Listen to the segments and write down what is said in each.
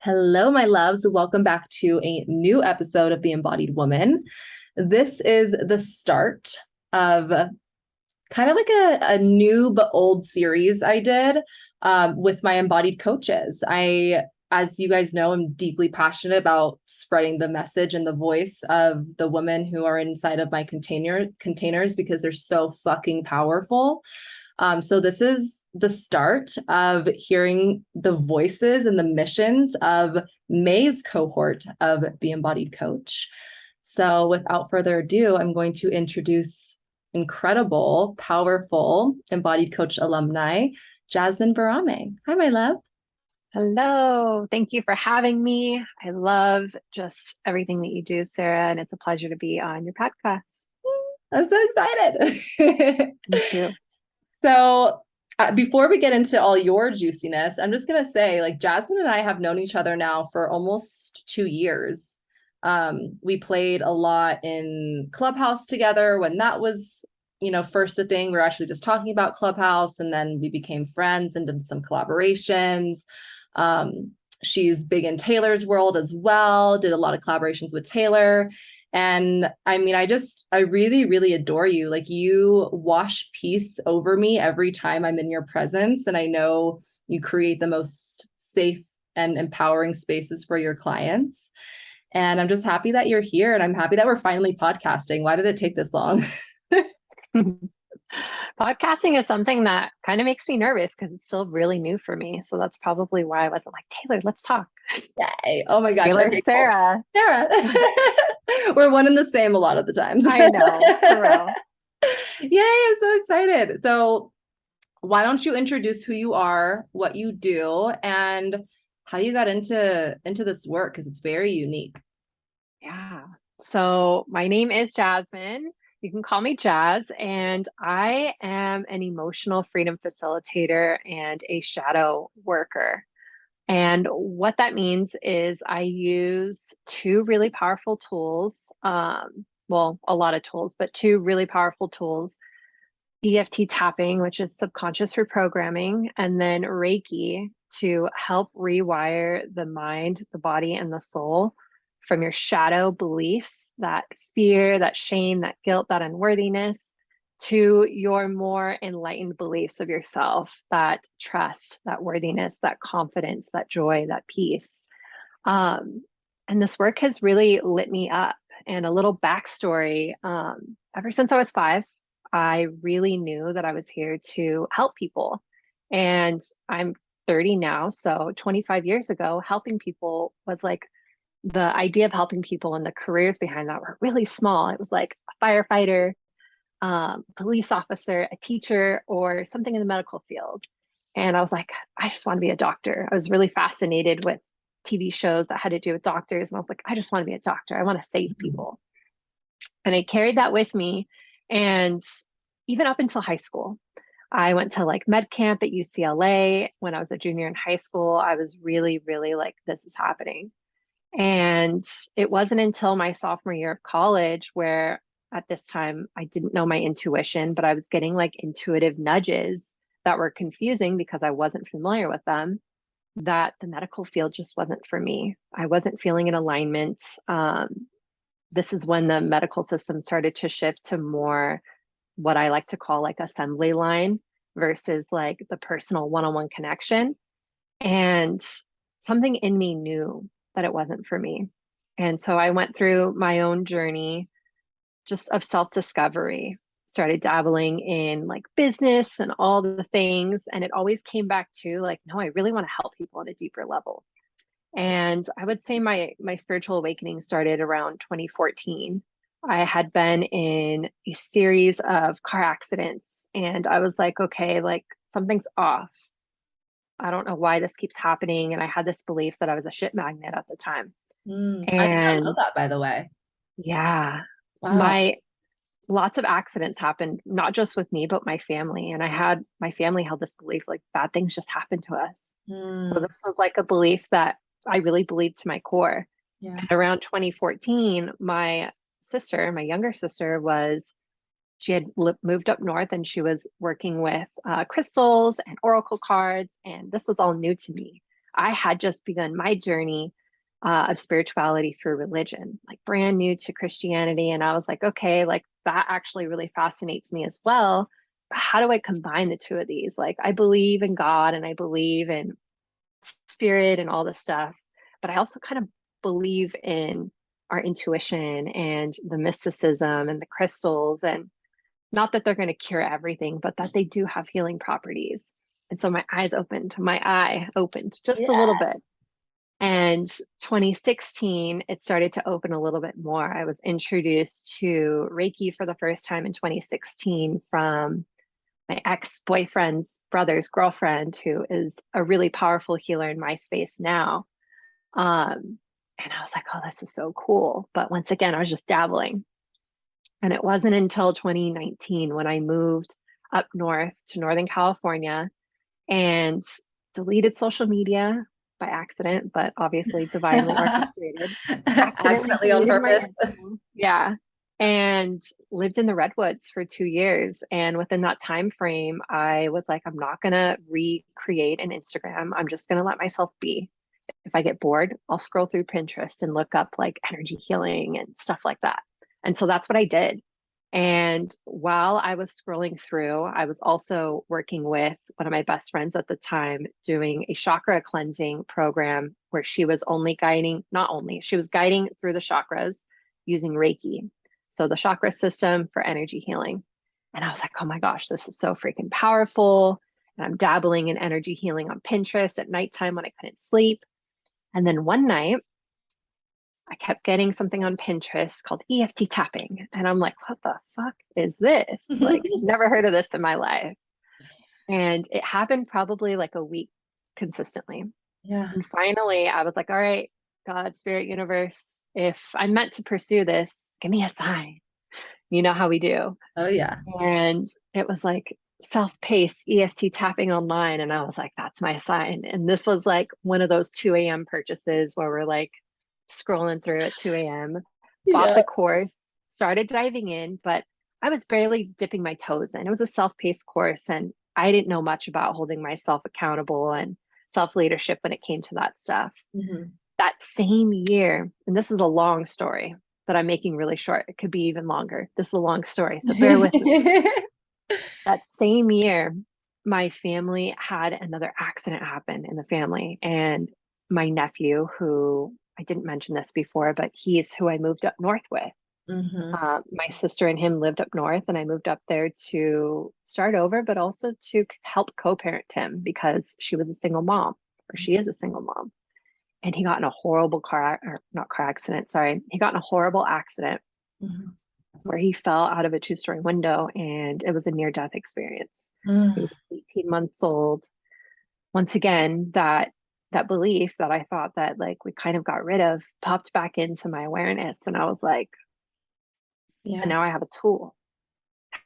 Hello, my loves. Welcome back to a new episode of The Embodied Woman. This is the start of kind of like a new but old series I did with my embodied coaches. As you guys know, I'm deeply passionate about spreading the message and the voice of the women who are inside of my containers because they're so fucking powerful. So this is the start of hearing the voices and the missions of May's cohort of the Embodied Coach. So without further ado, I'm going to introduce incredible, powerful Embodied Coach alumni, Jasmine Berame. Hi, my love. Hello. Thank you for having me. I love just everything that you do, Sarah, and it's a pleasure to be on your podcast. I'm so excited. Me too. So before we get into all your juiciness, I'm just going to say, like, Jasmine and I have known each other now for almost 2 years. We played a lot in Clubhouse together when that was, first a thing. We were actually just talking about Clubhouse, and then we became friends and did some collaborations. She's big in Taylor's world as well, did a lot of collaborations with Taylor. And I mean, I really, really adore you. Like, you wash peace over me every time I'm in your presence. And I know you create the most safe and empowering spaces for your clients. And I'm just happy that you're here. And I'm happy that we're finally podcasting. Why did it take this long? Podcasting is something that kind of makes me nervous because it's still really new for me. So that's probably why I wasn't like, Taylor, let's talk. Yay. Oh my gosh. Taylor, Okay, cool. Sarah. Sarah. We're one and the same a lot of the times. I know, for real. Yay, I'm so excited. So why don't you introduce who you are, what you do, and how you got into this work, because it's very unique. Yeah. So my name is Jasmine. You can call me Jazz, and I am an emotional freedom facilitator and a shadow worker. And what that means is I use two really powerful tools. Well, a lot of tools, but two really powerful tools: EFT tapping, which is subconscious reprogramming, and then Reiki to help rewire the mind, the body, and the soul from your shadow beliefs, that fear, that shame, that guilt, that unworthiness, to your more enlightened beliefs of yourself, that trust, that worthiness, that confidence, that joy, that peace. And this work has really lit me up. And a little backstory, ever since I was 5, I really knew that I was here to help people. And I'm 30 now. So 25 years ago, helping people was like, the idea of helping people and the careers behind that were really small. It was like a firefighter, police officer, a teacher, or something in the medical field. And I was like, I just want to be a doctor. I was really fascinated with TV shows that had to do with doctors. And I was like, I just want to be a doctor. I want to save people. And I carried that with me. And even up until high school, I went to like med camp at UCLA. When I was a junior in high school, I was really, really like, this is happening. And it wasn't until my sophomore year of college where at this time I didn't know my intuition, but I was getting like intuitive nudges that were confusing because I wasn't familiar with them, that the medical field just wasn't for me. I wasn't feeling an alignment. This is when the medical system started to shift to more what I like to call like assembly line versus like the personal one-on-one connection. And something in me knew that it wasn't for me. And so I went through my own journey just of self-discovery, started dabbling in like business and all the things. And it always came back to like, no, I really want to help people on a deeper level. And I would say my spiritual awakening started around 2014. I had been in a series of car accidents and I was like, okay, like something's off. I don't know why this keeps happening. And I had this belief that I was a shit magnet at the time. I did not know And that, by the way. yeah, Wow. lots of accidents happened, not just with me, but my family. And my family held this belief like bad things just happen to us. So Mm, this was like a belief that I really believed to my core. yeah. And around 2014, my younger sister, she had moved up north and she was working with crystals and oracle cards. And this was all new to me. I had just begun my journey of spirituality through religion, like brand new to Christianity. And I was like, okay, like that actually really fascinates me as well. But how do I combine the two of these? Like, I believe in God and I believe in spirit and all this stuff, but I also kind of believe in our intuition and the mysticism and the crystals, and not that they're going to cure everything, but that they do have healing properties. And so my eye opened just a Yeah. little bit. And 2016, it started to open a little bit more. I was introduced to Reiki for the first time in 2016 from my ex-boyfriend's brother's girlfriend, who is a really powerful healer in my space now. And I was like, oh, this is so cool. But once again, I was just dabbling. And it wasn't until 2019 when I moved up north to Northern California and deleted social media by accident, but obviously divinely orchestrated. Accidentally Accidentally on deleted my purpose. Instagram. Yeah. And lived in the redwoods for 2 years. And within that time frame, I was like, I'm not gonna recreate an Instagram. I'm just gonna let myself be. If I get bored, I'll scroll through Pinterest and look up like energy healing and stuff like that. And so that's what I did. And while I was scrolling through, I was also working with one of my best friends at the time doing a chakra cleansing program where she was only guiding, not only, she was guiding through the chakras using Reiki. So the chakra system for energy healing. And I was like, oh my gosh, this is so freaking powerful. And I'm dabbling in energy healing on Pinterest at nighttime when I couldn't sleep. And then one night, I kept getting something on Pinterest called EFT tapping. And I'm like, what the fuck is this? Like, never heard of this in my life. And it happened probably like a week consistently. Yeah. And finally, I was like, all right, God, spirit, universe, if I'm meant to pursue this, give me a sign. You know how we do. Oh yeah. And it was like self-paced EFT tapping online. And I was like, that's my sign. And this was like one of those 2 a.m. purchases where we're like scrolling through at 2 a.m., bought Yeah. the course, started diving in, but I was barely dipping my toes in. It was a self-paced course, and I didn't know much about holding myself accountable and self-leadership when it came to that stuff. Mhm. That same year, and this is a long story that I'm making really short. It could be even longer. This is a long story, so bear with me. That same year, my family had another accident happen in the family. And my nephew, who I didn't mention this before, but he's who I moved up north with. Mhm. My sister and him lived up north, and I moved up there to start over, but also to help co-parent him because she was a single mom, or she is a single mom. And he got in a horrible or not car accident, sorry. He got in a horrible accident Mhm. where he fell out of a two-story window, and it was a near-death experience. He Mm. was 18 months old. Once again, that belief that I thought that like we kind of got rid of popped back into my awareness, and I was like, and Yeah. now I have a tool.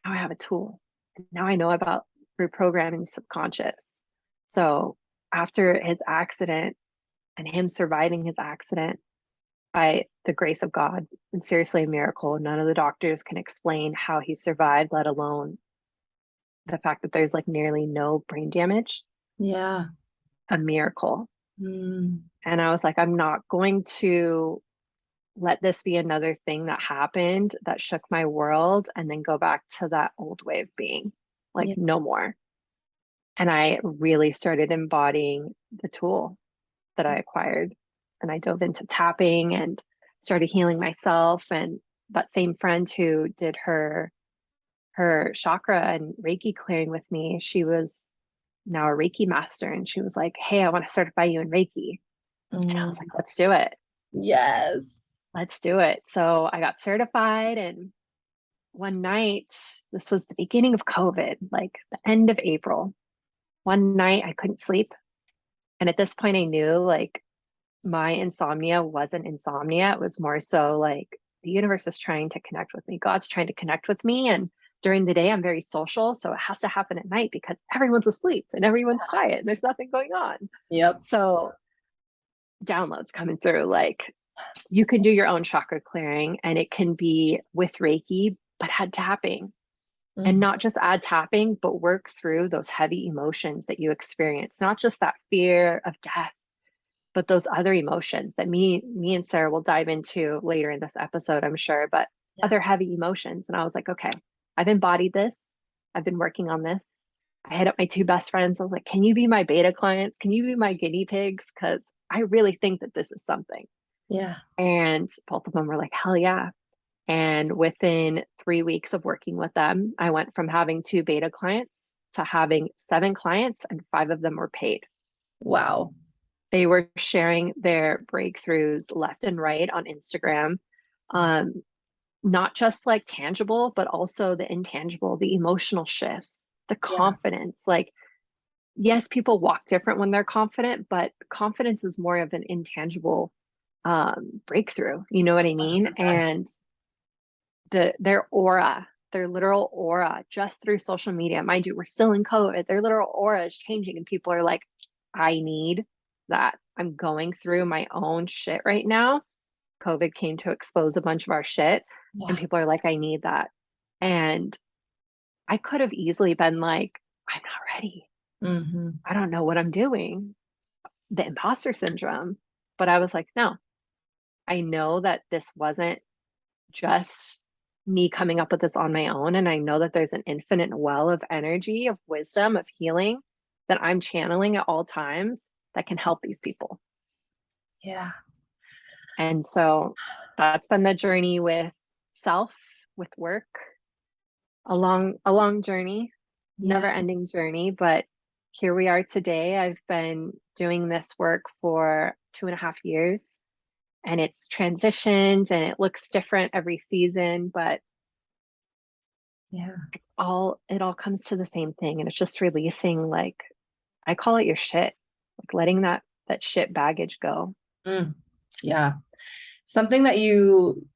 Now I have a tool. And now I know about reprogramming subconscious. So after his accident and him surviving his accident, by the grace of God, and seriously a miracle. None of the doctors can explain how he survived, let alone the fact that there's like nearly no brain damage. Yeah. A miracle. Mm. And I was like, I'm not going to let this be another thing that happened that shook my world and then go back to that old way of being. Like, Yeah. no more. And I really started embodying the tool that I acquired. And I dove into tapping and started healing myself. And that same friend who did her chakra and Reiki clearing with me, she was now a Reiki master. And she was like, hey, I want to certify you in Reiki. And I was Mm. like, let's do it. Yes. Let's do it. So I got certified. And one night, this was the beginning of COVID, like the end of April. One night I couldn't sleep. And at this point, I knew like my insomnia wasn't insomnia. It was more so like the universe is trying to connect with me. God's trying to connect with me. And during the day, I'm very social. So it has to happen at night because everyone's asleep and everyone's quiet and there's nothing going on. Yep. So downloads coming through like you can do your own chakra clearing, and it can be with Reiki, but add tapping. And Mm. not just add tapping, but work through those heavy emotions that you experience, not just that fear of death, but those other emotions that me and Sarah will dive into later in this episode, I'm sure, but Yeah. other heavy emotions. And I was like, okay, I've embodied this. I've been working on this. I hit up my two best friends. I was like, can you be my beta clients? Can you be my guinea pigs? Because I really think that this is something. Yeah. And both of them were like, hell yeah. And within 3 weeks of working with them, I went from having two beta clients to having 7 clients, and 5 of them were paid. Wow. They were sharing their breakthroughs left and right on Instagram. Not just like tangible, but also the intangible, the emotional shifts, the Yeah. confidence. Like, yes, people walk different when they're confident, but confidence is more of an intangible breakthrough. You know what I mean? 100%. And their aura, their literal aura, just through social media. Mind you, we're still in COVID. Their literal aura is changing, and people are like, I need that. I'm going through my own shit right now. COVID came to expose a bunch of our shit, and Yeah. people are like, I need that. And I could have easily been like, I'm not ready. Mm-hmm. I don't know what I'm doing. The imposter syndrome. But I was like, no, I know that this wasn't just me coming up with this on my own. And I know that there's an infinite well of energy, of wisdom, of healing that I'm channeling at all times that can help these people. Yeah. And so that's been the journey with self, with work, a long journey, Yeah. never ending journey. But here we are today. I've been doing this work for 2.5 years, and it's transitioned and it looks different every season, but Yeah. it all comes to the same thing. And it's just releasing, like, I call it your shit, like letting that shit baggage go. Mm. Yeah. Something that you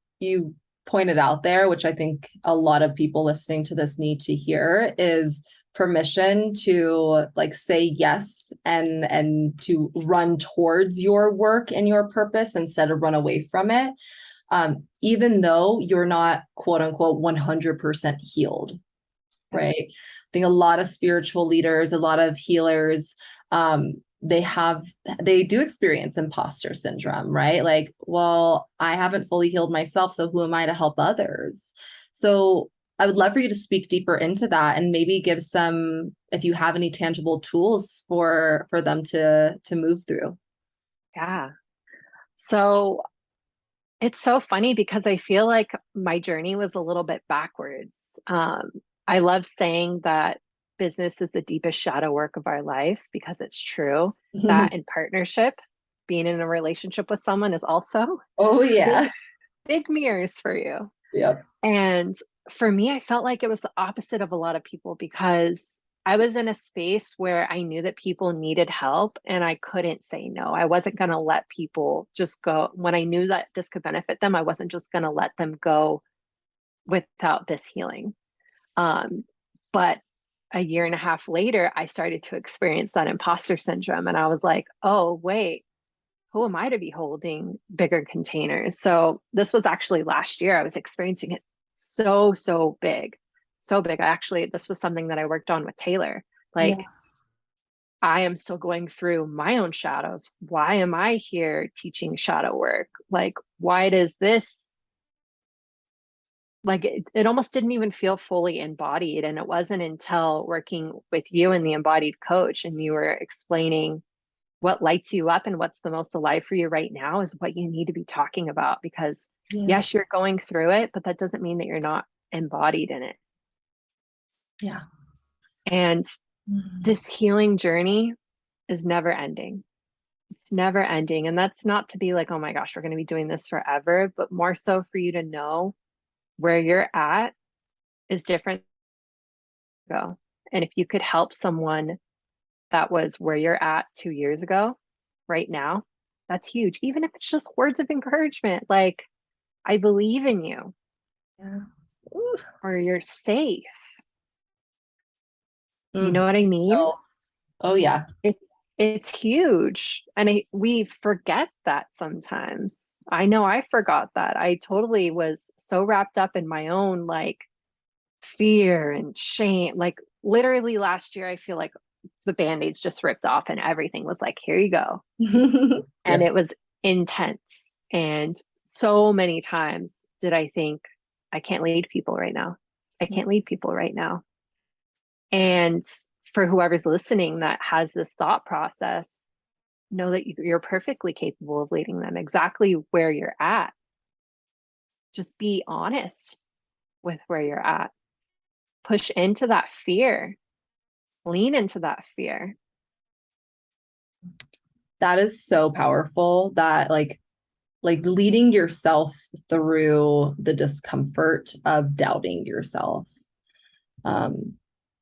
pointed out there, which I think a lot of people listening to this need to hear, is permission to like say yes and to run towards your work and your purpose instead of run away from it. Even though you're not quote unquote 100% healed, right? I think a lot of spiritual leaders, a lot of healers, they do experience imposter syndrome, right? Like, well, I haven't fully healed myself, so who am I to help others? So I would love for you to speak deeper into that and maybe give some, if you have any tangible tools for them to move through. Yeah. So it's so funny because I feel like my journey was a little bit backwards. I love saying that business is the deepest shadow work of our life because it's true. That in partnership, being in a relationship with someone is also Oh yeah. big, big mirrors for you. Yep. And for me, I felt like it was the opposite of a lot of people because I was in a space where I knew that people needed help and I couldn't say no. I wasn't going to let people just go. When I knew that this could benefit them, I wasn't just going to let them go without this healing. But a year and a half later, I started to experience that imposter syndrome. And I was like, oh, wait, who am I to be holding bigger containers? So this was actually last year. I was experiencing it so big, so big. This was something that I worked on with Taylor. Yeah. Like, I am still going through my own shadows. Why am I here teaching shadow work? Like, why does this, like, it almost didn't even feel fully embodied. And it wasn't until working with you and the embodied coach and you were explaining what lights you up and what's the most alive for you right now is what you need to be talking about because Yeah. yes, you're going through it, but that doesn't mean that you're not embodied in it. Yeah. And this healing journey is never ending. It's never ending. And that's not to be like, oh my gosh, we're going to be doing this forever, but more so for you to know where you're at is different. Go. And if you could help someone that was where you're at 2 years ago, right now, that's huge. Even if it's just words of encouragement, like, I believe in you, Yeah. Ooh. or you're safe. You Mm. know what I mean? Oh yeah. It, it's huge. And we forget that sometimes. I know I forgot that. I totally was so wrapped up in my own like fear and shame. Like literally last year, I feel like the band-aids just ripped off and everything was like, here you go. And Yeah. it was intense. And so many times did I think, I can't lead people right now. I can't lead people right now. And for whoever's listening that has this thought process, know that you're perfectly capable of leading them exactly where you're at. Just be honest with where you're at. Push into that fear, lean into that fear. That is so powerful, that like leading yourself through the discomfort of doubting yourself.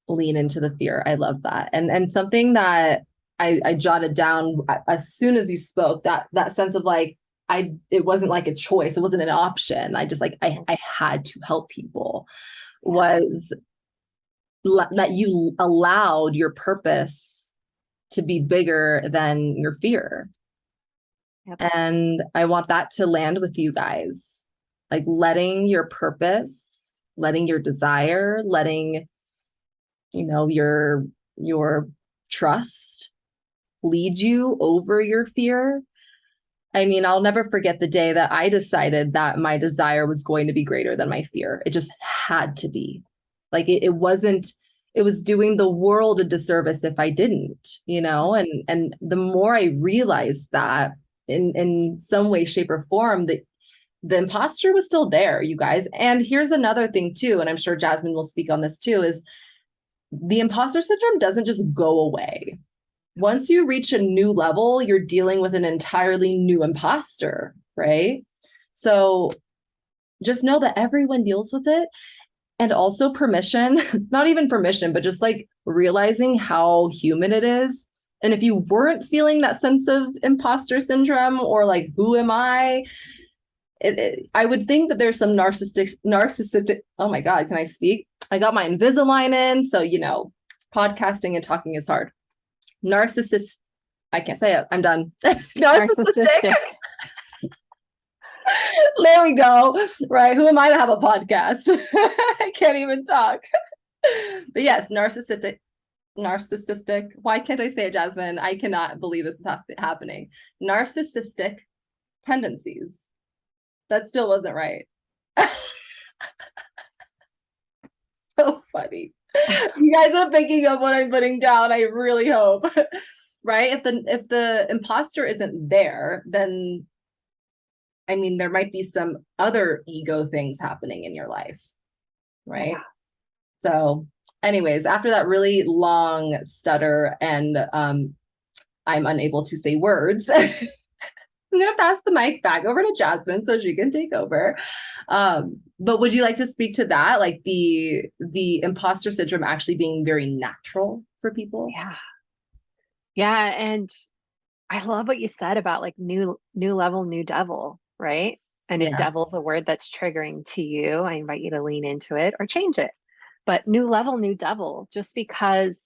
Lean into the fear. I love that. And something that I jotted down as soon as you spoke, that sense of like, it wasn't like a choice. It wasn't an option. I just like, I had to help people, was that you allowed your purpose to be bigger than your fear. Yep. And I want that to land with you guys, like letting your purpose, letting your desire, letting, your trust lead you over your fear. I mean, I'll never forget the day that I decided that my desire was going to be greater than my fear. It just had to be. Like it wasn't, it was doing the world a disservice if I didn't, and the more I realized that in some way, shape, or form, that the imposter was still there, you guys. And here's another thing too, and I'm sure Jasmine will speak on this too, is the imposter syndrome doesn't just go away. Once you reach a new level, you're dealing with an entirely new imposter, right? So just know that everyone deals with it. And also permission, not even permission, but just like realizing how human it is. And if you weren't feeling that sense of imposter syndrome or like, who am I? I would think that there's some narcissistic, oh my God, can I speak? I got my Invisalign in. So, podcasting and talking is hard. Narcissist, I can't say it. I'm done. Narcissistic. There we go. Right. Who am I to have a podcast? I can't even talk. But yes, narcissistic. Why can't I say it, Jasmine? I cannot believe this is happening. Narcissistic tendencies. That still wasn't right. So funny. You guys are picking up what I'm putting down. I really hope. Right? If the imposter isn't there, then I mean, there might be some other ego things happening in your life, right? Yeah. So anyways, after that really long stutter and I'm unable to say words, I'm going to pass the mic back over to Jasmine so she can take over. But would you like to speak to that? Like the imposter syndrome actually being very natural for people? Yeah. Yeah. And I love what you said about like new level, new devil, right? And if devil's a word that's triggering to you, I invite you to lean into it or change it. But new level, new devil, just because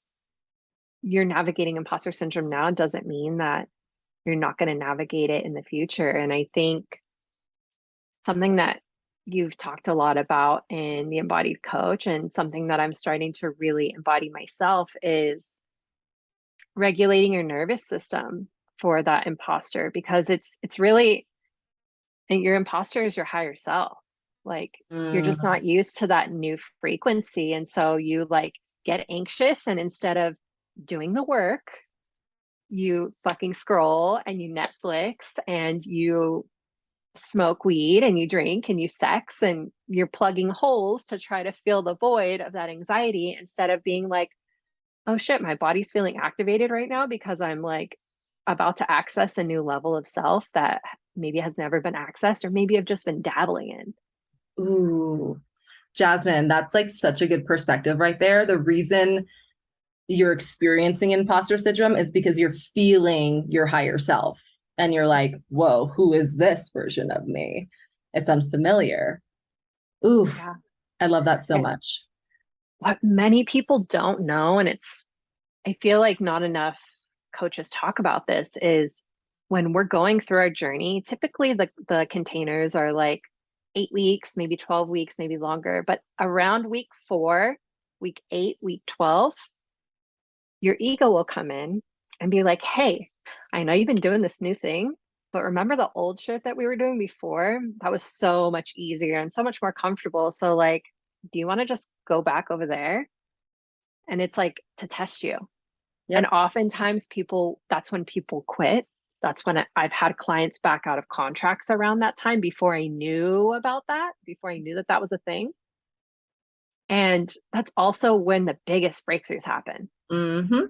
you're navigating imposter syndrome now doesn't mean that you're not going to navigate it in the future. And I think something that you've talked a lot about in the Embodied Coach, and something that I'm starting to really embody myself, is regulating your nervous system for that imposter, because it's really, and your imposter is your higher self. Like you're just not used to that new frequency. And so you like get anxious, and instead of doing the work, you fucking scroll and you Netflix and you smoke weed and you drink and you sex, and you're plugging holes to try to fill the void of that anxiety, instead of being like, oh shit, my body's feeling activated right now because I'm like about to access a new level of self that maybe has never been accessed, or maybe I've just been dabbling in. Ooh, Jasmine, that's like such a good perspective right there. The reason you're experiencing imposter syndrome is because you're feeling your higher self and you're like, whoa, who is this version of me? It's unfamiliar. Ooh, yeah. I love that so much. What many people don't know, and I feel like not enough coaches talk about this, is when we're going through our journey, typically the containers are like 8 weeks, maybe 12 weeks, maybe longer, but around week 4, week 8, week 12, your ego will come in and be like, hey, I know you've been doing this new thing, but remember the old shit that we were doing before? That was so much easier and so much more comfortable. So like, do you want to just go back over there? And it's like to test you. And Yep. oftentimes that's when people quit. That's when I've had clients back out of contracts around that time before I knew about that, before I knew that that was a thing. And that's also when the biggest breakthroughs happen. Mm-hmm.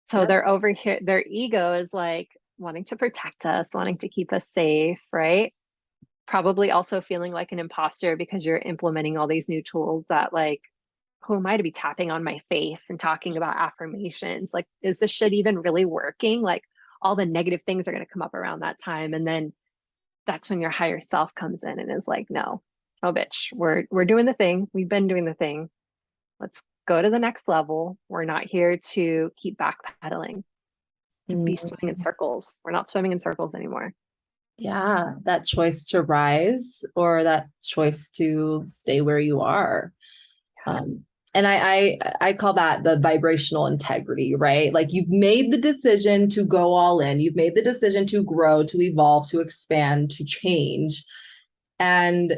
So Yep. they're over here, their ego is like wanting to protect us, wanting to keep us safe, right? Probably also feeling like an imposter because you're implementing all these new tools that like, who am I to be tapping on my face and talking about affirmations? Like, is this shit even really working? Like all the negative things are going to come up around that time. And then that's when your higher self comes in and is like, no, oh bitch, we're doing the thing. We've been doing the thing. Let's go to the next level. We're not here to keep backpedaling, to be swimming in Mhm. circles. We're not swimming in circles anymore. Yeah, that choice to rise or that choice to stay where you are. Um, and I call that the vibrational integrity, right? Like you've made the decision to go all in. You've made the decision to grow, to evolve, to expand, to change. And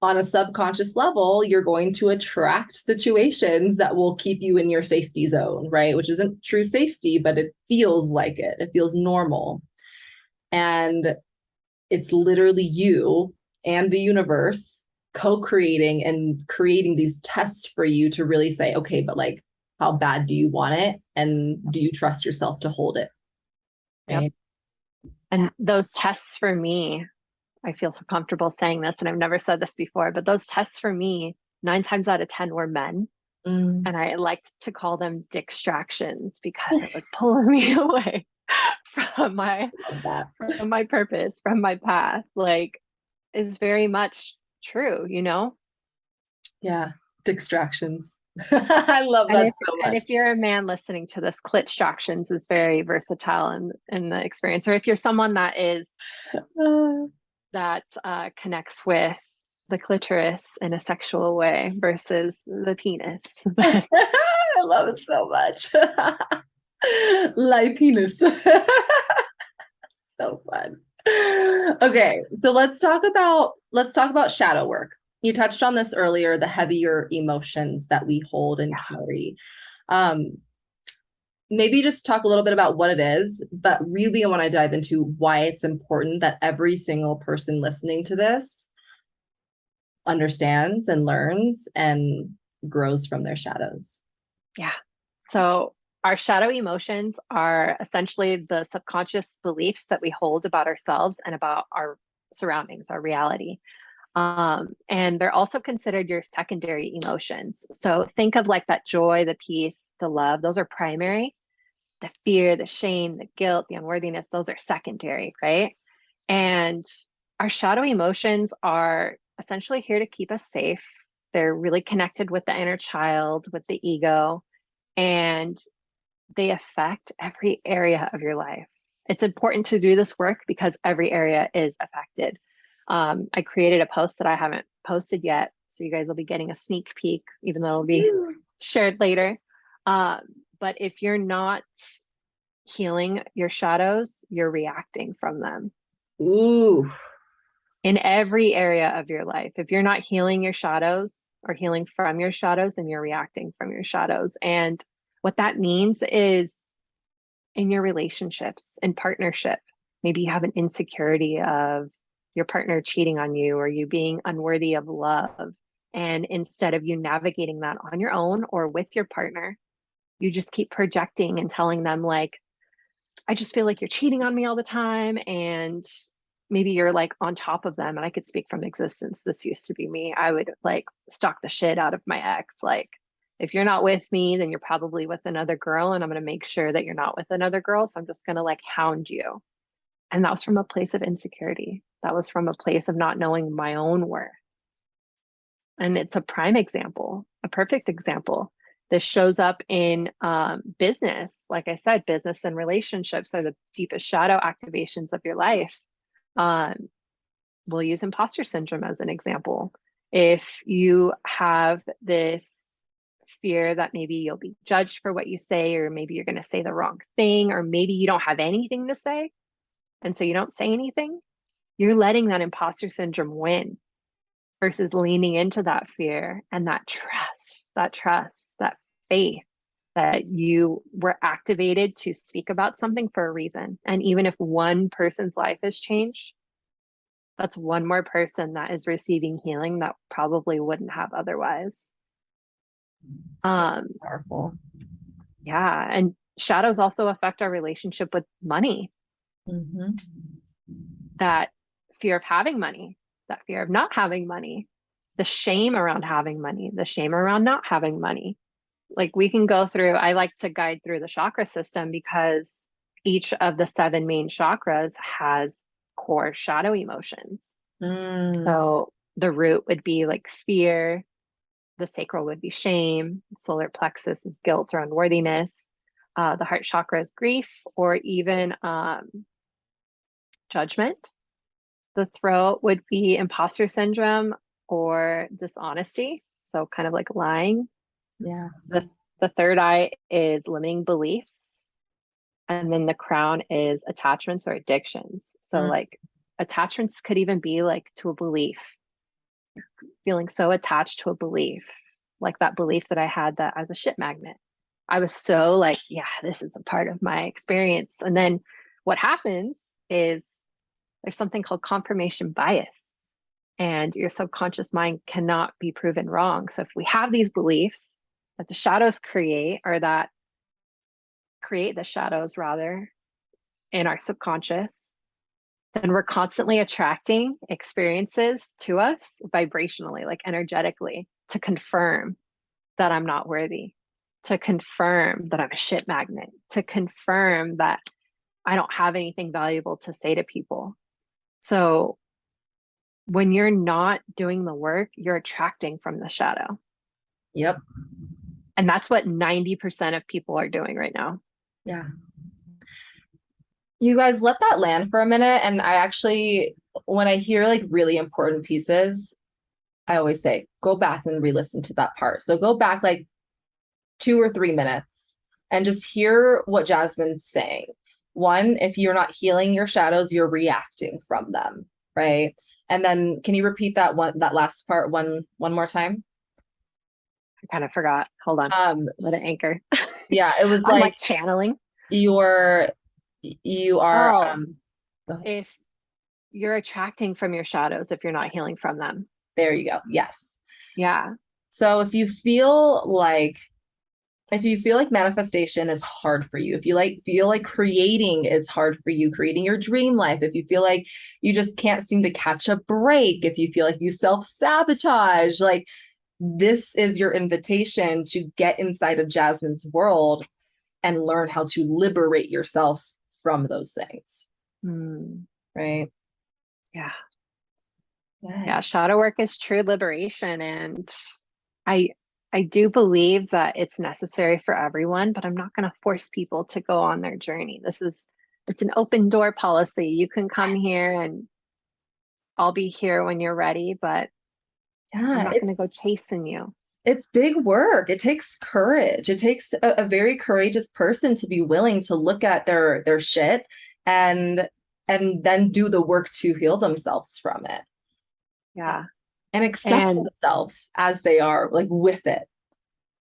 on a subconscious level, you're going to attract situations that will keep you in your safety zone, right? Which isn't true safety, but it feels like it. It feels normal. And it's literally you and the universe co-creating and creating these tests for you to really say, okay, but like, how bad do you want it? And do you trust yourself to hold it? Yep. Right. Yeah. And those tests for me, I feel so comfortable saying this, and I've never said this before, but those tests for me, 9 times out of 10 were men. Mm. And I liked to call them distractions because it was pulling me away from my Love that. from my purpose, from my path. Like is very much true, you know? Yeah. Distractions. I love And that if so and if much. you're a man listening to this, clit distractions is very versatile in the experience. Or if you're someone that connects with the clitoris in a sexual way versus the penis. I love it so much. Like penis. So fun. Okay, so let's talk about shadow work. You touched on this earlier, the heavier emotions that we hold and Yeah. carry. Um, Maybe just talk a little bit about what it is, but really I want to dive into why it's important that every single person listening to this understands and learns and grows from their shadows. Yeah. So our shadow emotions are essentially the subconscious beliefs that we hold about ourselves and about our surroundings, our reality. And they're also considered your secondary emotions. So think of like that joy, the peace, the love, those are primary. The fear, the shame, the guilt, the unworthiness, those are secondary, right? And our shadow emotions are essentially here to keep us safe. They're really connected with the inner child, with the ego, and they affect every area of your life. It's important to do this work because every area is affected. I created a post that I haven't posted yet, so you guys will be getting a sneak peek, even though it'll be shared later. Um, but if you're not healing your shadows, you're reacting from them Ooh. in every area of your life. If you're not healing your shadows or healing from your shadows, then you're reacting from your shadows. And what that means is in your relationships and partnership, maybe you have an insecurity of your partner cheating on you or you being unworthy of love. And instead of you navigating that on your own or with your partner, you just keep projecting and telling them, like, I just feel like you're cheating on me all the time. And maybe you're like on top of them. And I could speak from existence. This used to be me. I would like stalk the shit out of my ex. Like, if you're not with me, then you're probably with another girl. And I'm going to make sure that you're not with another girl. So I'm just going to like hound you. And that was from a place of insecurity. That was from a place of not knowing my own worth. And it's a prime example, a perfect example. This shows up in business. Like I said, business and relationships are the deepest shadow activations of your life. Um, we'll use imposter syndrome as an example. If you have this fear that maybe you'll be judged for what you say, or maybe you're going to say the wrong thing, or maybe you don't have anything to say. And so you don't say anything. You're letting that imposter syndrome win versus leaning into that fear and that trust, that faith that you were activated to speak about something for a reason. And even if one person's life has changed, that's one more person that is receiving healing that probably wouldn't have otherwise. So powerful. Yeah. And shadows also affect our relationship with money. Mm-hmm. That fear of having money, that fear of not having money, the shame around having money, the shame around not having money. Like we can go through, I like to guide through the chakra system because each of the 7 main chakras has core shadow emotions. So the root would be like fear, the sacral would be shame, solar plexus is guilt or unworthiness, the heart chakra is grief or even judgment. The throat would be imposter syndrome or dishonesty. So kind of like lying. Yeah. The third eye is limiting beliefs. And then the crown is attachments or addictions. So like attachments could even be like to a belief, feeling so attached to a belief, like that belief that I had that I was a shit magnet. I was so like, yeah, this is a part of my experience. And then what happens is there's something called confirmation bias, and your subconscious mind cannot be proven wrong. So if we have these beliefs that the shadows create, or that create the shadows rather in our subconscious, then we're constantly attracting experiences to us vibrationally, like energetically, to confirm that I'm not worthy, to confirm that I'm a shit magnet, to confirm that I don't have anything valuable to say to people. So when you're not doing the work, you're attracting from the shadow. Yep. And that's what 90% of people are doing right now. Yeah. You guys let that land for a minute. And I actually, when I hear like really important pieces, I always say, go back and re-listen to that part. So go back like 2 or 3 minutes and just hear what Jasmine's saying. One, if you're not healing your shadows, you're reacting from them, right? And then can you repeat that last part one more time? I kind of forgot. Hold on. Let it anchor. Yeah, it was I'm like channeling. you are if you're attracting from your shadows if you're not healing from them. There you go. Yes. Yeah. So if you feel like manifestation is hard for you, if you feel like creating is hard for you, creating your dream life, if you feel like you just can't seem to catch a break, if you feel like you self-sabotage, like this is your invitation to get inside of Jasmine's world and learn how to liberate yourself from those things. Right? Yeah. Good. Yeah. Shadow work is true liberation. And I do believe that it's necessary for everyone, but I'm not going to force people to go on their journey. It's an open door policy. You can come here and I'll be here when you're ready, but I'm not going to go chasing you. It's big work. It takes courage. It takes a very courageous person to be willing to look at their shit and then do the work to heal themselves from it. Yeah. And accept themselves as they are, like with it.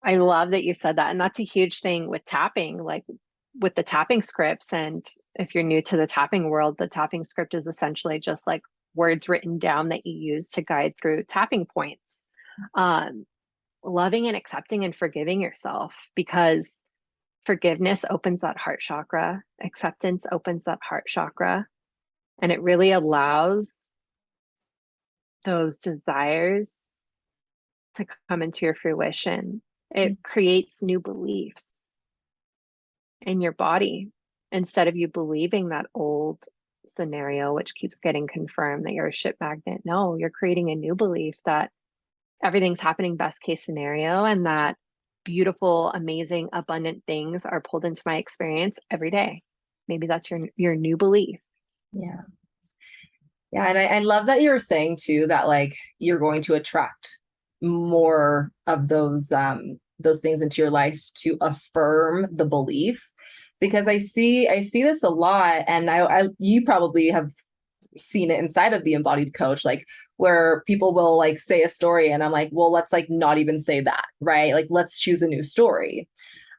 I love that you said that. And that's a huge thing with tapping, like with the tapping scripts. And if you're new to the tapping world, the tapping script is essentially just like words written down that you use to guide through tapping points. Loving and accepting and forgiving yourself, because forgiveness opens that heart chakra, acceptance opens that heart chakra, and it really allows those desires to come into your fruition. It creates new beliefs in your body instead of you believing that old scenario, which keeps getting confirmed that you're a shit magnet. No, you're creating a new belief that everything's happening best case scenario, and that beautiful, amazing, abundant things are pulled into my experience every day. Maybe that's your new belief. Yeah. Yeah. And I love that you were saying too, that like you're going to attract more of those those things into your life to affirm the belief. Because I see this a lot, and you probably have seen it inside of the embodied coach, like where people will like say a story and I'm like, well, let's like not even say that, right? Like, let's choose a new story.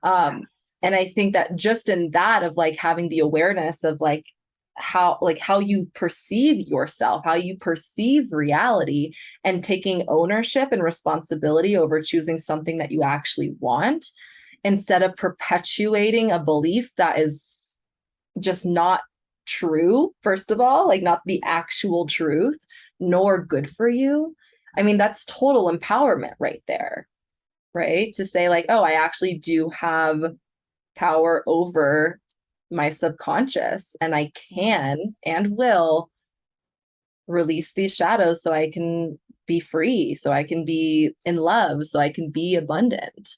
And I think that just in that of like having the awareness of like how you perceive yourself, how you perceive reality, and taking ownership and responsibility over choosing something that you actually want, instead of perpetuating a belief that is just not true, first of all, like not the actual truth, nor good for you. I mean, that's total empowerment right there, right? To say like, oh, I actually do have power over my subconscious, and I can and will release these shadows so I can be free, so I can be in love, so I can be abundant.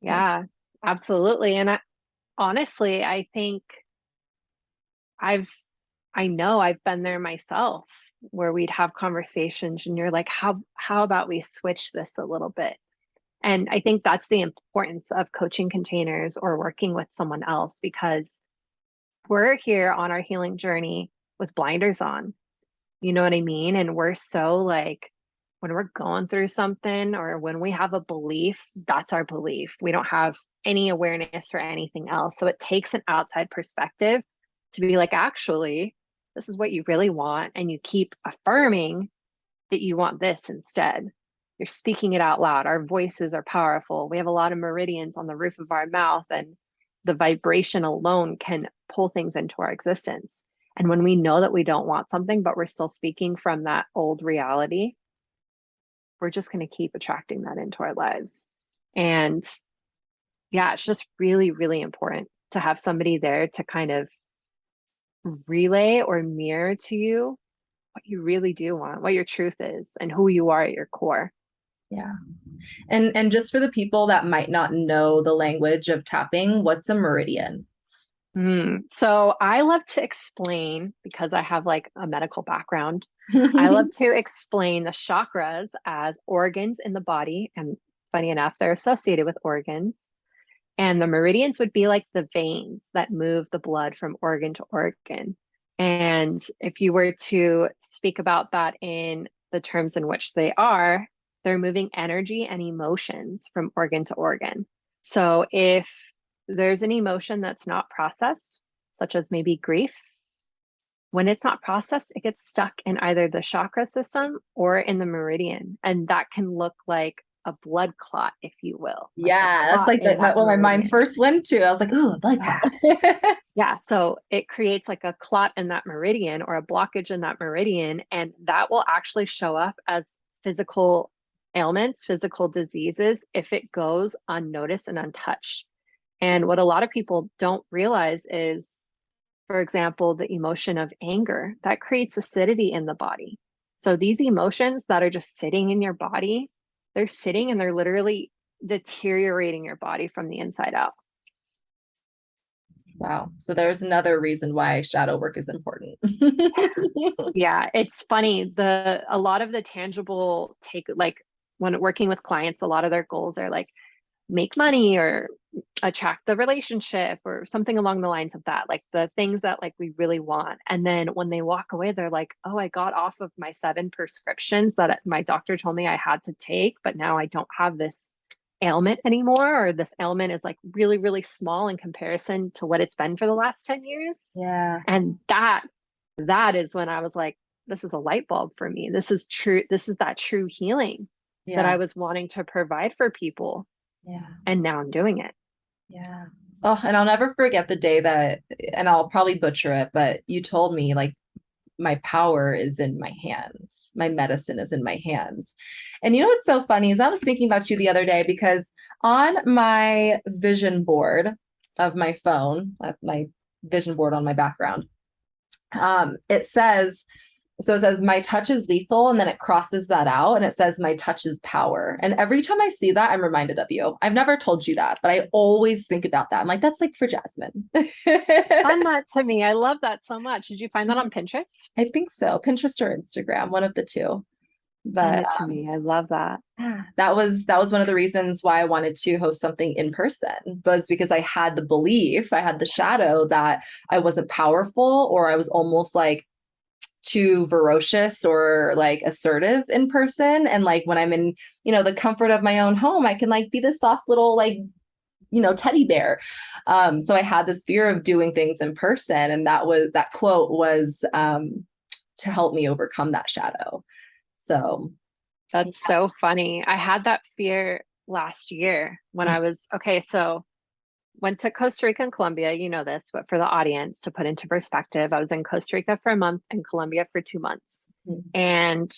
Yeah, absolutely. And honestly, I think I know I've been there myself, where we'd have conversations and you're like, how about we switch this a little bit? And I think that's the importance of coaching containers or working with someone else, because we're here on our healing journey with blinders on. You know what I mean? And we're so like, when we're going through something or when we have a belief, that's our belief. We don't have any awareness for anything else. So it takes an outside perspective to be like, actually, this is what you really want. And you keep affirming that you want this instead. You're speaking it out loud. Our voices are powerful. We have a lot of meridians on the roof of our mouth, and the vibration alone can pull things into our existence. And when we know that we don't want something, but we're still speaking from that old reality, we're just going to keep attracting that into our lives. And yeah, it's just really, really important to have somebody there to kind of relay or mirror to you what you really do want, what your truth is, and who you are at your core. Yeah. And just for the people that might not know the language of tapping, what's a meridian? So I love to explain, because I have like a medical background, I love to explain the chakras as organs in the body. And funny enough, they're associated with organs. And the meridians would be like the veins that move the blood from organ to organ. And if you were to speak about that in the terms in which they are, they're moving energy and emotions from organ to organ. So if there's an emotion that's not processed, such as maybe grief, when it's not processed, it gets stuck in either the chakra system or in the meridian. And that can look like a blood clot, if you will. Yeah, that's like what my mind first went to. I was like, oh, a blood clot. Yeah, so it creates like a clot in that meridian or a blockage in that meridian, and that will actually show up as physical ailments, physical diseases, if it goes unnoticed and untouched. And what a lot of people don't realize is, for example, the emotion of anger, that creates acidity in the body. So these emotions that are just sitting in your body, they're sitting and they're literally deteriorating your body from the inside out. Wow. So there's another reason why shadow work is important. Yeah, it's funny. A lot of the tangible like when working with clients, a lot of their goals are like make money or attract the relationship or something along the lines of that, like the things that like we really want. And then when they walk away, they're like, oh, I got off of my 7 prescriptions that my doctor told me I had to take, but now I don't have this ailment anymore, or this ailment is like really, really small in comparison to what it's been for the last 10 years. Yeah. And that is when I was like, this is a light bulb for me. This is true. This is that true healing that I was wanting to provide for people. Yeah. And now I'm doing it. Yeah. Oh, and I'll never forget the day that, and I'll probably butcher it, but you told me like my power is in my hands. My medicine is in my hands. And you know what's so funny is I was thinking about you the other day, because on my vision board of my phone, my vision board on my background, it says, my touch is lethal, and then it crosses that out and it says my touch is power. And every time I see that, I'm reminded of you. I've never told you that, but I always think about that. I'm like, that's like for Jasmine. Send that to me. I love that so much. Did you find that on Pinterest? I think so. Pinterest or Instagram, one of the two. Send But it to me. I love that. that was one of the reasons why I wanted to host something in person, was because I had the belief, I had the shadow that I wasn't powerful, or I was almost like too ferocious or like assertive in person. And like when I'm in, the comfort of my own home, I can like be this soft little like, teddy bear. So I had this fear of doing things in person. And that quote was to help me overcome that shadow. So That's so funny. I had that fear last year when I was, okay, so went to Costa Rica and Colombia. You know this, but for the audience to put into perspective, I was in Costa Rica for a month and Colombia for 2 months. And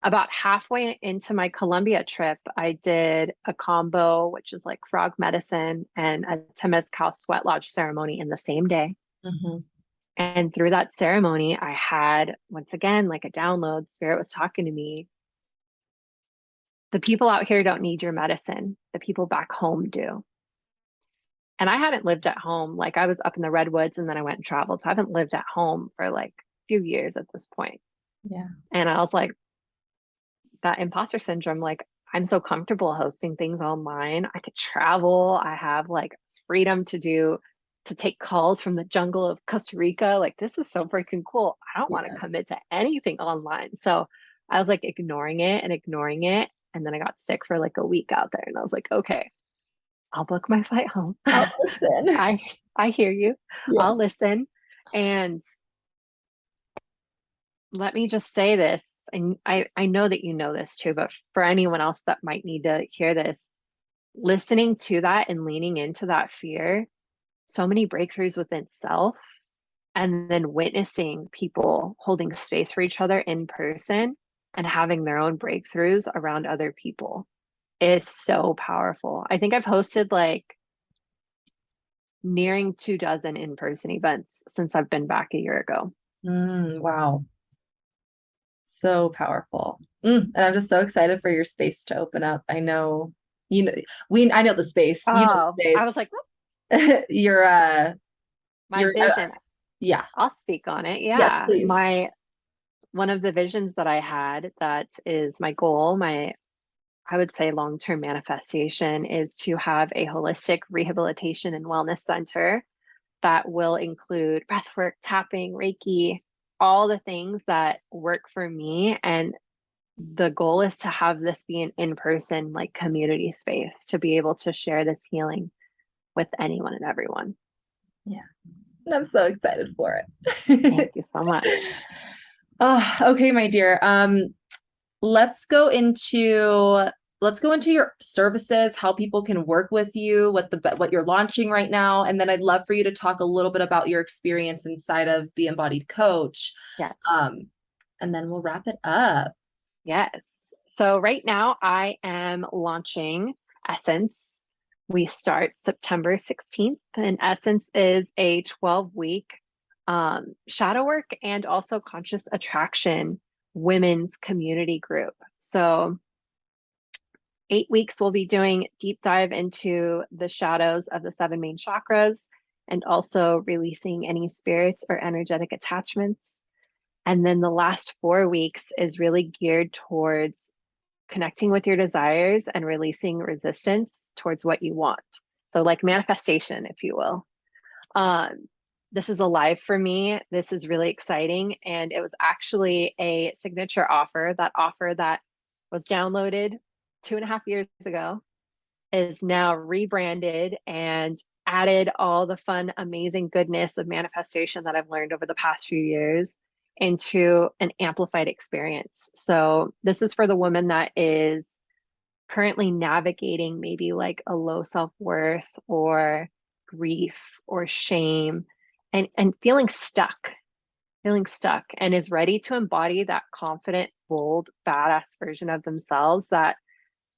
about halfway into my Colombia trip, I did a combo, which is like frog medicine and a Temazcal sweat lodge ceremony in the same day. Mhm. And through that ceremony, I had, once again, like a download. Spirit was talking to me. The people out here don't need your medicine. The people back home do. And I hadn't lived at home. Like I was up in the redwoods and then I went and traveled. So I haven't lived at home for like a few years at this point. Yeah. And I was like, that imposter syndrome, like I'm so comfortable hosting things online. I could travel. I have like freedom to take calls from the jungle of Costa Rica. Like this is so freaking cool. I don't want to Yeah. commit to anything online. So I was like ignoring it and ignoring it. And then I got sick for like a week out there. And I was like, okay, I'll book my flight home. I'll listen. I I hear you. Yeah. I'll listen. And let me just say this, and I know that you know this too, but for anyone else that might need to hear this, listening to that and leaning into that fear, so many breakthroughs within self, and then witnessing people holding space for each other in person and having their own breakthroughs around other people is so powerful. I think I've hosted like nearing 24 in-person events since I've been back a year ago. Wow. So powerful. And I'm just so excited for your space to open up. I know, I know the space, Oh, the I space. was like, You're, my vision. yeah. I'll speak on it. Yes, Yeah. please. One of the visions that I had that is my goal, I would say long-term manifestation is to have a holistic rehabilitation and wellness center that will include breathwork, tapping, Reiki, all the things that work for me. And the goal is to have this be an in-person like community space to be able to share this healing with anyone and everyone. Yeah. And I'm so excited for Thank it. you so much. Oh, okay, my dear. Let's go into your services, how people can work with you, what you're launching right now, and then I'd love for you to talk a little bit about your experience inside of the Embodied Coach. Yeah. And then we'll wrap it up. Yes. So right now I am launching Essence. We start September 16th, and Essence is a 12-week shadow work and also conscious attraction women's community group. So 8 weeks we'll be doing deep dive into the shadows of the 7 main chakras and also releasing any spirits or energetic attachments. And then the last 4 weeks is really geared towards connecting with your desires and releasing resistance towards what you want. So, like manifestation, if you will. This is alive for me. This is really exciting. And it was actually a signature offer. That offer that was downloaded 2.5 years ago is now rebranded and added all the fun, amazing goodness of manifestation that I've learned over the past few years into an amplified experience. So this is for the woman that is currently navigating maybe like a low self-worth or grief or shame and feeling stuck and is ready to embody that confident, bold, badass version of themselves that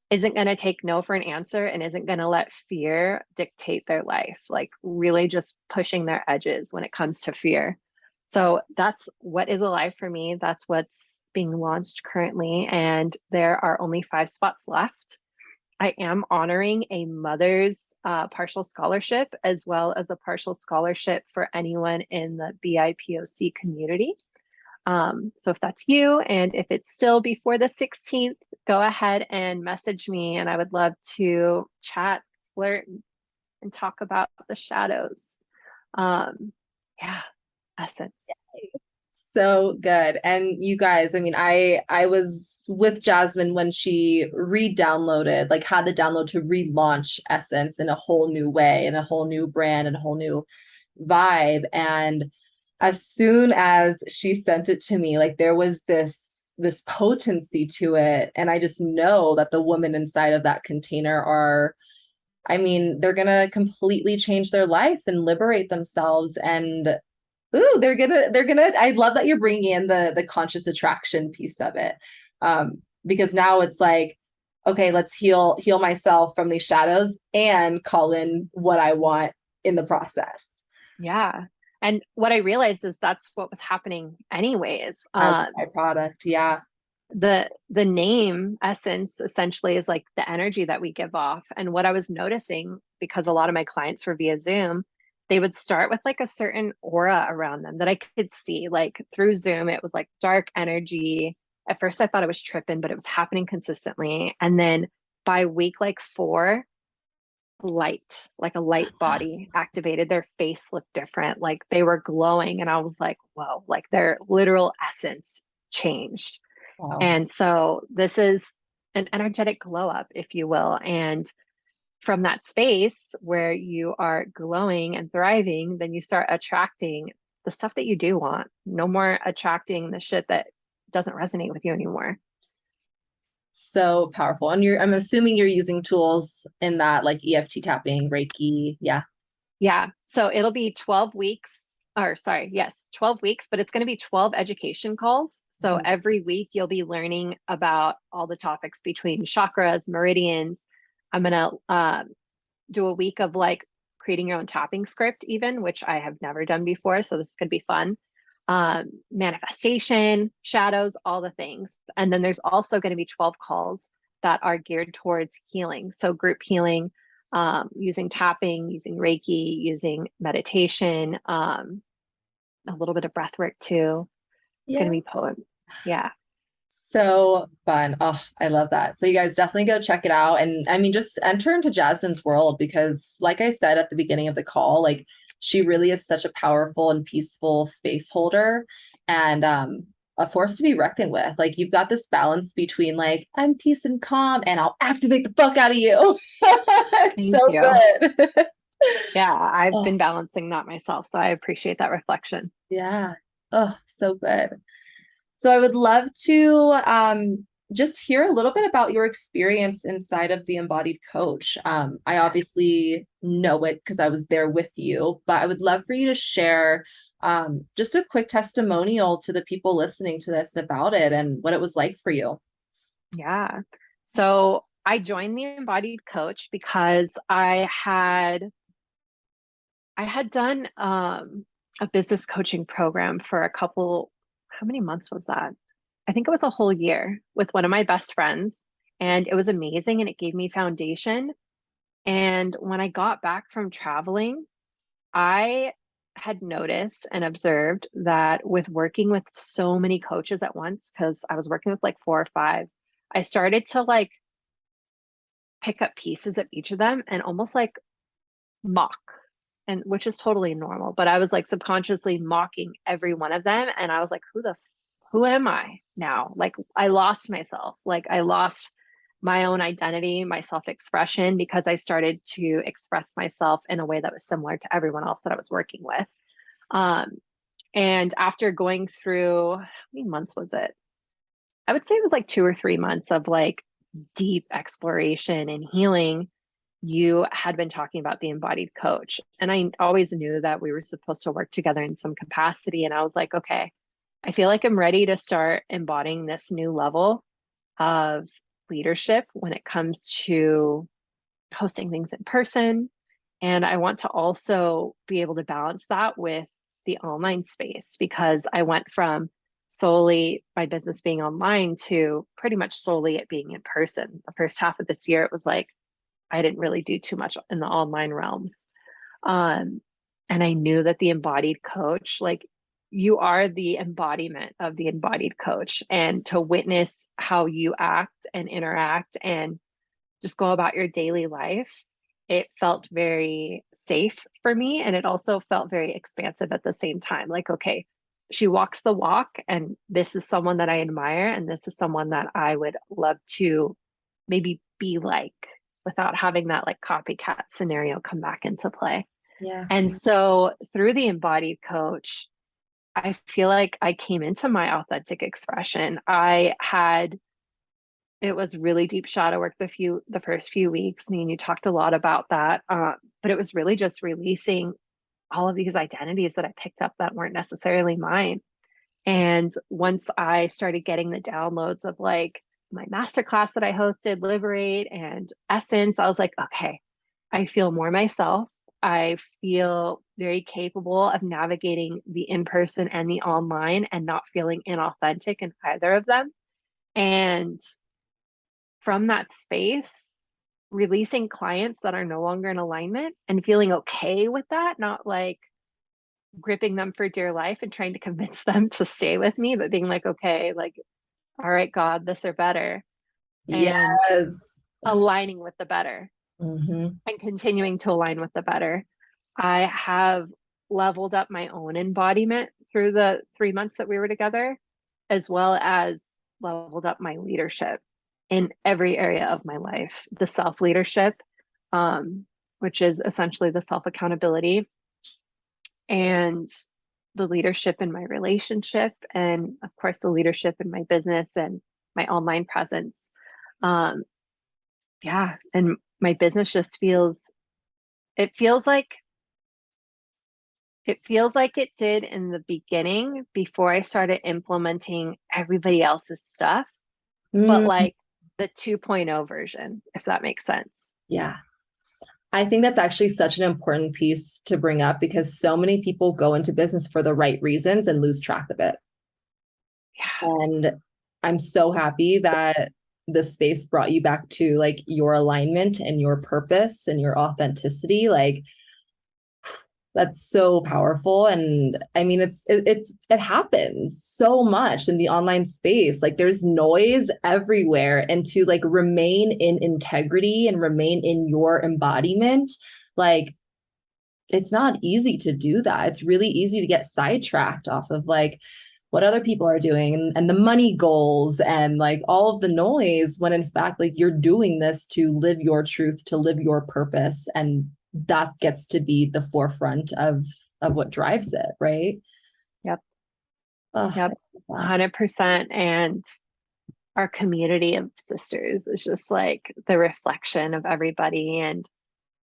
isn't going to take no for an answer and isn't going to let fear dictate their life, like really just pushing their edges when it comes to fear. So that's what is alive for me. That's what's being launched currently. And there are only 5 spots left. I am honoring a mother's partial scholarship as well as a partial scholarship for anyone in the BIPOC community. So if that's you, and if it's still before the 16th, go ahead and message me, and I would love to chat, flirt, and talk about the shadows. Yeah, essence. So good. And you guys, I mean, I was with Jasmine when she re-downloaded, like had the download to relaunch Essence in a whole new way and a whole new brand and a whole new vibe. And as soon as she sent it to me, like there was this potency to it. And I just know that the women inside of that container are, I mean, they're gonna completely change their life and liberate themselves. And ooh, they're gonna, I love that you're bringing in the conscious attraction piece of it. Because now it's like, okay, let's heal myself from these shadows and call in what I want in the process. Yeah. And what I realized is that's what was happening anyways. As a byproduct. Yeah. The name essence essentially is like the energy that we give off. And what I was noticing, because a lot of my clients were via Zoom, they would start with like a certain aura around them that I could see. Like through Zoom, it was like dark energy. At first I thought I was tripping, but it was happening consistently. And then by week like 4, light, like a light body activated. Their face looked different, like they were glowing. And I was like, whoa, like their literal essence changed. Wow. And so this is an energetic glow up, if you will. And from that space where you are glowing and thriving, then you start attracting the stuff that you do want. No more attracting the shit that doesn't resonate with you anymore. So powerful. And I'm assuming you're using tools in that like EFT tapping, Reiki. Yeah. Yeah. So it'll be 12 weeks, or sorry, yes, 12 weeks, but it's going to be 12 education calls. So Mhm. every week you'll be learning about all the topics between chakras, meridians. I'm going to do a week of like creating your own tapping script, even, which I have never done before. So this is going to be fun. Manifestation, shadows, all the things. And then there's also going to be 12 calls that are geared towards healing. So group healing, using tapping, using Reiki, using meditation, a little bit of breath work too. It's going Yeah. to be poem. Yeah. So fun. Oh, I love that. So you guys definitely go check it out. And I mean, just enter into Jasmine's world because like I said at the beginning of the call, like she really is such a powerful and peaceful space holder and a force to be reckoned with. Like you've got this balance between like, I'm peace and calm and I'll activate the fuck out of you. It's Thank so you. good. Yeah, I've Oh, been balancing that myself. So I appreciate that reflection. yeah. Oh, so good. So I would love to just hear a little bit about your experience inside of the Embodied Coach. I obviously know it because I was there with you, but I would love for you to share just a quick testimonial to the people listening to this about it and what it was like for you. Yeah. So I joined the Embodied Coach because I had done a business coaching program for a couple, how many months was that? I think it was a whole year with one of my best friends. And it was amazing and it gave me foundation. And when I got back from traveling, I had noticed and observed that with working with so many coaches at once, because I was working with like 4 or 5, I started to like pick up pieces of each of them and almost like mock, and which is totally normal, but I was like subconsciously mocking every one of them. And I was like, who am I now? Like I lost myself. Like I lost my own identity, my self-expression, because I started to express myself in a way that was similar to everyone else that I was working with. Um, and after going through, how many months was it? I would say it was like 2 or 3 months of like deep exploration and healing. You had been talking about the embodied coach. And I always knew that we were supposed to work together in some capacity. And I was like, okay, I feel like I'm ready to start embodying this new level of leadership when it comes to hosting things in person. And I want to also be able to balance that with the online space because I went from solely my business being online to pretty much solely it being in person. The first half of this year, it was like I didn't really do too much in the online realms. And I knew that the embodied coach, like you are the embodiment of the embodied coach, and to witness how you act and interact and just go about your daily life, it felt very safe for me. And it also felt very expansive at the same time. Like, okay, she walks the walk, and this is someone that I admire, and this is someone that I would love to maybe be like, without having that like copycat scenario come back into play. Yeah. And so through the embodied coach, I feel like I came into my authentic expression. It was really deep shadow work the first few weeks. Me and you talked a lot about that. But it was really just releasing all of these identities that I picked up that weren't necessarily mine. And once I started getting the downloads of like my masterclass that I hosted, Liberate and Essence, I was like, okay, I feel more myself. I feel very capable of navigating the in-person and the online and not feeling inauthentic in either of them. And from that space, releasing clients that are no longer in alignment and feeling okay with that, not like gripping them for dear life and trying to convince them to stay with me, but being like, okay, like, all right, God, this or better, and Yes. aligning with the better and continuing to align with the better. I have leveled up my own embodiment through the 3 months that we were together, as well as leveled up my leadership in every area of my life. The self leadership, which is essentially the self accountability, and the leadership in my relationship, and of course, the leadership in my business and my online presence. Yeah, and my business just it feels like it did in the beginning before I started implementing everybody else's stuff, but Mm, like the 2.0 version, if that makes sense. yeah. I think that's actually such an important piece to bring up because so many people go into business for the right reasons and lose track of it. Yeah. And I'm so happy that the space brought you back to like your alignment and your purpose and your authenticity. Like that's so powerful. And I mean, it happens so much in the online space. Like there's noise everywhere. And to like remain in integrity and remain in your embodiment, like it's not easy to do that. It's really easy to get sidetracked off of like what other people are doing and the money goals and like all of the noise when in fact like you're doing this to live your truth, to live your purpose, and that gets to be the forefront of what drives it, right? Yep. Oh, Yep. 100%. And our community of sisters is just like the reflection of everybody. And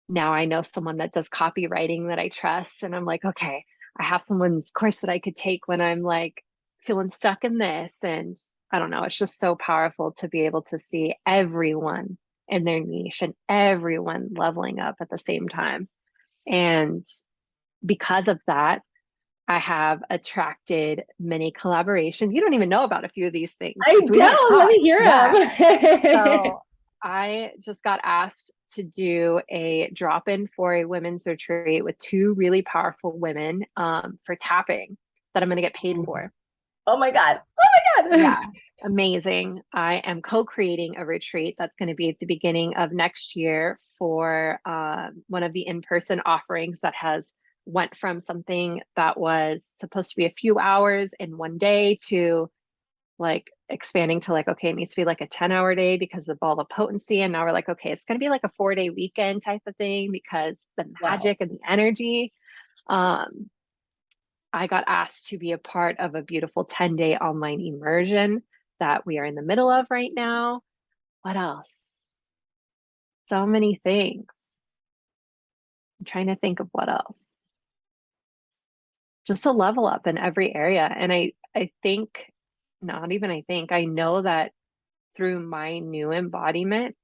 now I know someone that does copywriting that I trust. And I'm like, okay, I have someone's course that I could take when I'm like feeling stuck in this. And I don't know, it's just so powerful to be able to see everyone in their niche and everyone leveling up at the same time. And because of that, I have attracted many collaborations. You don't even know about a few of these things I because we haven't don't. Let talked. me hear Yeah. him. So I just got asked to do a drop-in for a women's retreat with two really powerful women for tapping that I'm going to get paid for. Oh my God. Oh my God. Yeah, amazing. I am co-creating a retreat that's going to be at the beginning of next year for one of the in-person offerings that has went from something that was supposed to be a few hours in one day to like expanding to like, okay, it needs to be like a 10-hour day because of all the potency. And now we're like, okay, it's going to be like a 4-day weekend type of thing because the magic and the energy. I got asked to be a part of a beautiful 10-day online immersion that we are in the middle of right now. What else? So many things. I'm trying to think of what else. Just a level up in every area. And I think, not even I think, I know that through my new embodiment,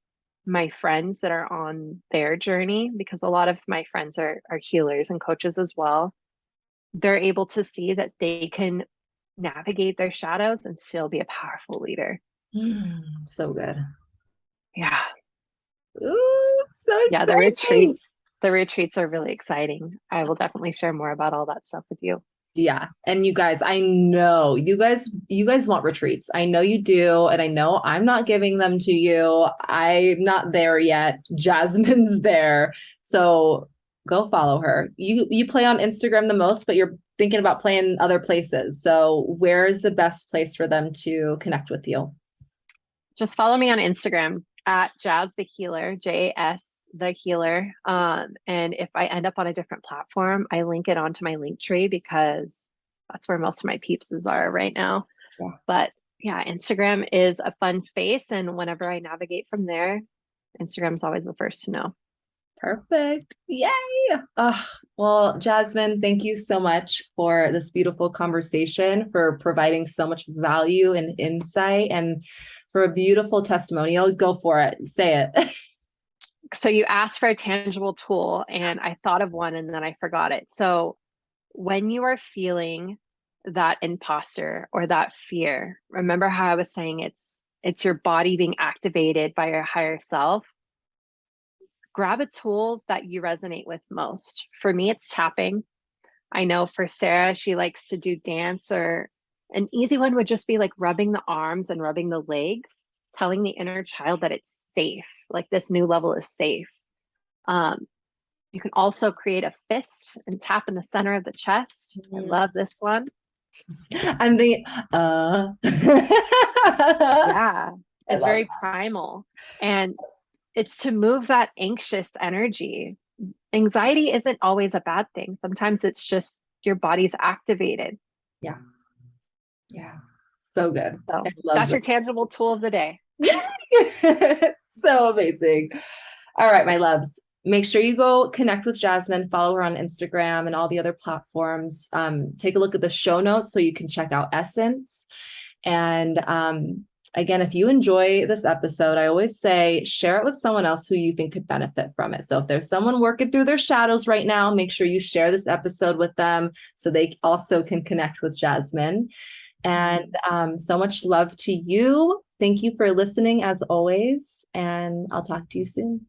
my friends that are on their journey, because a lot of my friends are healers and coaches as well, they're able to see that they can navigate their shadows and still be a powerful leader. So good. Yeah. Ooh, so Yeah, exciting. the retreats are really exciting. I will definitely share more about all that stuff with you. Yeah. And you guys, I know you guys want retreats. I know you do. And I know I'm not giving them to you. I'm not there yet. Jasmine's there. So go follow her. You play on Instagram the most, but you're thinking about playing other places. So where is the best place for them to connect with you? Just follow me on Instagram at Jazz the Healer, JS the Healer. And if I end up on a different platform, I link it onto my link tree because that's where most of my peepses are right now. Yeah. But yeah, Instagram is a fun space. And whenever I navigate from there, Instagram's always the first to know. Perfect. Yay. Oh, well, Jasmine, thank you so much for this beautiful conversation, for providing so much value and insight, and for a beautiful testimonial. Go for it. Say it. So you asked for a tangible tool, and I thought of one and then I forgot it. So when you are feeling that imposter or that fear, remember how I was saying it's your body being activated by your higher self. Grab a tool that you resonate with most. For me, it's tapping. I know for Sarah, she likes to do dance, or an easy one would just be like rubbing the arms and rubbing the legs, telling the inner child that it's safe, like this new level is safe. You can also create a fist and tap in the center of the chest. I love this one. I'm thinking, Yeah, it's very primal. And it's to move that anxious energy. Anxiety isn't always a bad thing. Sometimes it's just your body's activated. Yeah. Yeah. So good. So I love that's this. your tangible tool of the day. So amazing. All right, my loves. Make sure you go connect with Jasmine, follow her on Instagram and all the other platforms. Take a look at the show notes so you can check out Essence. And again, if you enjoy this episode, I always say share it with someone else who you think could benefit from it. So if there's someone working through their shadows right now, make sure you share this episode with them so they also can connect with Jasmine. And so much love to you. Thank you for listening as always. And I'll talk to you soon.